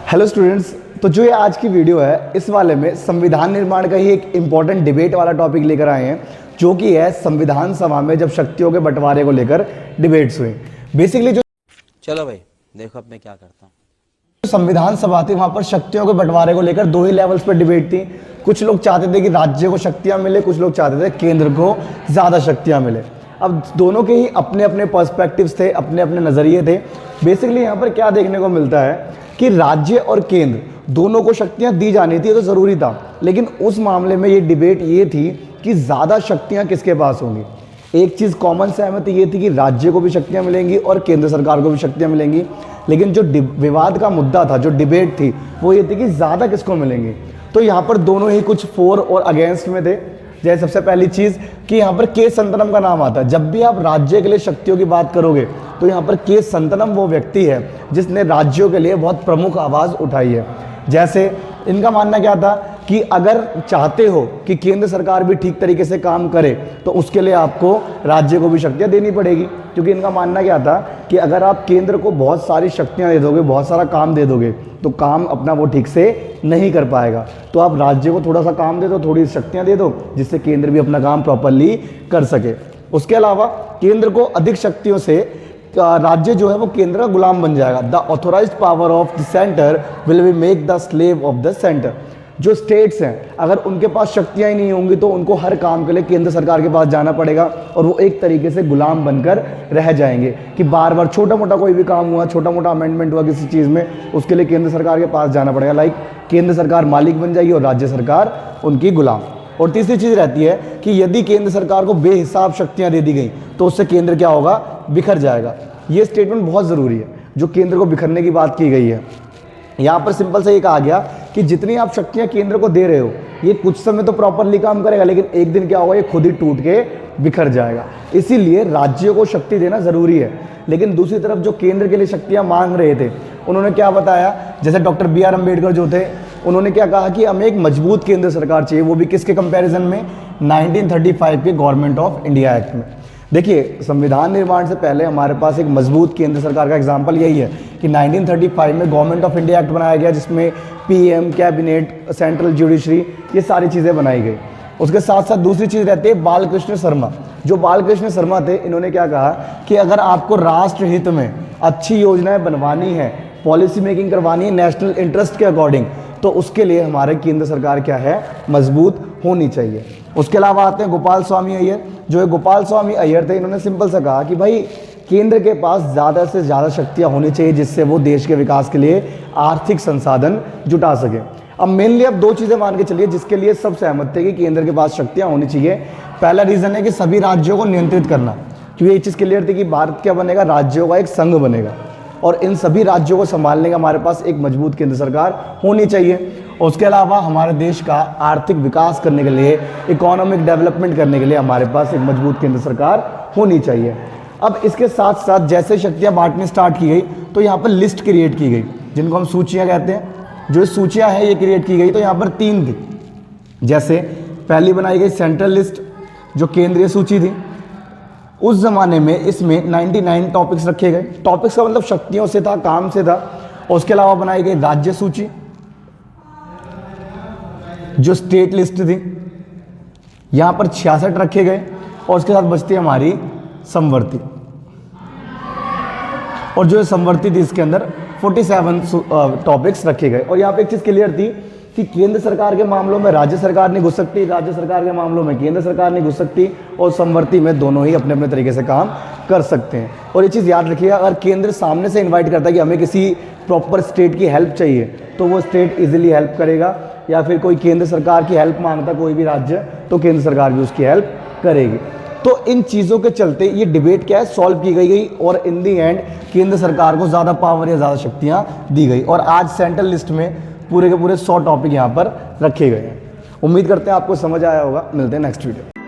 Hello students, तो जो ये आज की वीडियो है इस वाले में संविधान निर्माण का ही एक इम्पॉर्टेंट डिबेट वाला टॉपिक लेकर आए हैं, जो कि है संविधान सभा में जब शक्तियों के बंटवारे को लेकर डिबेट्स हुए। बेसिकली जो चलो भाई देखो अब मैं क्या करता हूँ। संविधान सभा थी वहां पर शक्तियों के बंटवारे को लेकर दो ही लेवल्स पर डिबेट थी। कुछ लोग चाहते थे कि राज्य को शक्तियां मिले, कुछ लोग चाहते थे केंद्र को ज़्यादा शक्तियां मिले। अब दोनों के ही अपने अपने पर्सपेक्टिव्स थे, अपने अपने नज़रिए थे। बेसिकली यहाँ पर क्या देखने को मिलता है कि राज्य और केंद्र दोनों को शक्तियां दी जानी थी, तो ज़रूरी था, लेकिन उस मामले में ये डिबेट ये थी कि ज़्यादा शक्तियां किसके पास होंगी। एक चीज़ कॉमन सहमति ये थी कि राज्य को भी शक्तियां मिलेंगी और केंद्र सरकार को भी शक्तियां मिलेंगी, लेकिन जो विवाद का मुद्दा था, जो डिबेट थी, वो ये थी कि ज़्यादा किसको मिलेंगी। तो यहाँ पर दोनों ही कुछ फॉर और अगेंस्ट में थे। जैसे सबसे पहली चीज़ कि यहाँ पर के संतनम का नाम आता है। जब भी आप राज्य के लिए शक्तियों की बात करोगे तो यहाँ पर के संतनम वो व्यक्ति है जिसने राज्यों के लिए बहुत प्रमुख आवाज़ उठाई है। जैसे इनका मानना क्या था कि अगर चाहते हो कि केंद्र सरकार भी ठीक तरीके से काम करे तो उसके लिए आपको राज्य को भी शक्तियाँ देनी पड़ेगी, क्योंकि इनका मानना क्या था कि अगर आप केंद्र को बहुत सारी शक्तियाँ दे दोगे, बहुत सारा काम दे दोगे, तो काम अपना वो ठीक से नहीं कर पाएगा। तो आप राज्य को थोड़ा सा काम दे दो, थोड़ी शक्तियाँ दे दो, जिससे केंद्र भी अपना काम प्रॉपरली कर सके। उसके अलावा केंद्र को अधिक शक्तियों से राज्य जो है वो केंद्र का गुलाम बन जाएगा। The authorised power of the centre will be make the slave of the centre. जो स्टेट्स हैं अगर उनके पास शक्तियाँ ही नहीं होंगी तो उनको हर काम के लिए केंद्र सरकार के पास जाना पड़ेगा और वो एक तरीके से गुलाम बनकर रह जाएंगे कि बार बार छोटा मोटा कोई भी काम हुआ, छोटा मोटा अमेंडमेंट हुआ किसी चीज़ में, उसके लिए केंद्र सरकार के पास जाना पड़ेगा। लाइक केंद्र सरकार मालिक बन जाएगी और राज्य सरकार उनकी गुलाम। और तीसरी चीज़ रहती है कि यदि केंद्र सरकार को बेहिसाब शक्तियाँ दे दी गई तो उससे केंद्र क्या होगा, बिखर जाएगा। ये स्टेटमेंट बहुत ज़रूरी है जो केंद्र को बिखरने की बात की गई है। यहाँ पर सिंपल से ये कहा गया कि जितनी आप शक्तियाँ केंद्र को दे रहे हो ये कुछ समय तो प्रॉपरली काम करेगा, लेकिन एक दिन क्या होगा, ये खुद ही टूट के बिखर जाएगा। इसीलिए राज्यों को शक्ति देना ज़रूरी है। लेकिन दूसरी तरफ जो केंद्र के लिए शक्तियाँ मांग रहे थे उन्होंने क्या बताया, जैसे डॉक्टर BR अम्बेडकर जो थे उन्होंने क्या कहा कि हमें एक मजबूत केंद्र सरकार चाहिए, वो भी किसके कंपैरिजन में, 1935 के गवर्नमेंट ऑफ इंडिया एक्ट में। देखिए, संविधान निर्माण से पहले हमारे पास एक मजबूत केंद्र सरकार का एग्जाम्पल यही है कि 1935 में गवर्नमेंट ऑफ इंडिया एक्ट बनाया गया, जिसमें PM, कैबिनेट, सेंट्रल जुडिशरी, ये सारी चीज़ें बनाई गई। उसके साथ साथ दूसरी चीज़ रहती है बालकृष्ण शर्मा। जो बालकृष्ण शर्मा थे इन्होंने क्या कहा कि अगर आपको राष्ट्र हित में अच्छी योजनाएं बनवानी है, पॉलिसी मेकिंग करवानी है नेशनल इंटरेस्ट के अकॉर्डिंग, तो उसके लिए हमारे केंद्र सरकार क्या है, मजबूत होनी चाहिए। उसके अलावा आते हैं गोपाल स्वामी अय्यर। जो गोपाल स्वामी अय्यर थे इन्होंने सिंपल सा कहा कि भाई केंद्र के पास ज़्यादा से ज़्यादा शक्तियाँ होनी चाहिए जिससे वो देश के विकास के लिए आर्थिक संसाधन जुटा सके। अब मेनली अब दो चीज़ें मान के चलिए जिसके लिए सब सहमत थे कि केंद्र के पास शक्तियाँ होनी चाहिए। पहला रीज़न है कि सभी राज्यों को नियंत्रित करना, क्योंकि ये चीज़ क्लियर थी कि भारत क्या बनेगा, राज्यों का एक संघ बनेगा और इन सभी राज्यों को संभालने का हमारे पास एक मजबूत केंद्र सरकार होनी चाहिए। उसके अलावा हमारे देश का आर्थिक विकास करने के लिए, इकोनॉमिक डेवलपमेंट करने के लिए हमारे पास एक मजबूत केंद्र सरकार होनी चाहिए। अब इसके साथ साथ जैसे शक्तियाँ बांटनी स्टार्ट की गई तो यहाँ पर लिस्ट क्रिएट की गई, जिनको हम सूचियाँ कहते हैं। जो सूचियाँ हैं ये क्रिएट की गई, तो यहाँ पर 3 थी। जैसे पहली बनाई गई सेंट्रल लिस्ट, जो केंद्रीय सूची थी। उस ज़माने में इसमें 99 टॉपिक्स रखे गए। टॉपिक्स का मतलब शक्तियों से था, काम से था। उसके अलावा बनाई गई राज्य सूची, जो स्टेट लिस्ट थी। यहाँ पर 66 रखे गए और उसके साथ बचती है हमारी समवर्ती, और जो समवर्ती थी इसके अंदर 47 टॉपिक्स रखे गए। और यहाँ पे एक चीज़ क्लियर थी कि केंद्र सरकार के मामलों में राज्य सरकार नहीं घुस सकती, राज्य सरकार के मामलों में केंद्र सरकार नहीं घुस सकती, और समवर्ती में दोनों ही अपने अपने तरीके से काम कर सकते हैं। और ये चीज़ याद रखिएगा, अगर केंद्र सामने से इन्वाइट करता है कि हमें किसी प्रॉपर स्टेट की हेल्प चाहिए तो वो स्टेट इजीली हेल्प करेगा, या फिर कोई केंद्र सरकार की हेल्प मांगता कोई भी राज्य तो केंद्र सरकार भी उसकी हेल्प करेगी। तो इन चीज़ों के चलते ये डिबेट क्या है, सॉल्व की गई और इन दी एंड केंद्र सरकार को ज़्यादा पावर या ज़्यादा शक्तियाँ दी गई। और आज सेंट्रल लिस्ट में पूरे के पूरे 100 टॉपिक यहाँ पर रखे गए हैं। उम्मीद करते हैं आपको समझ आया होगा। मिलते हैं नेक्स्ट वीडियो।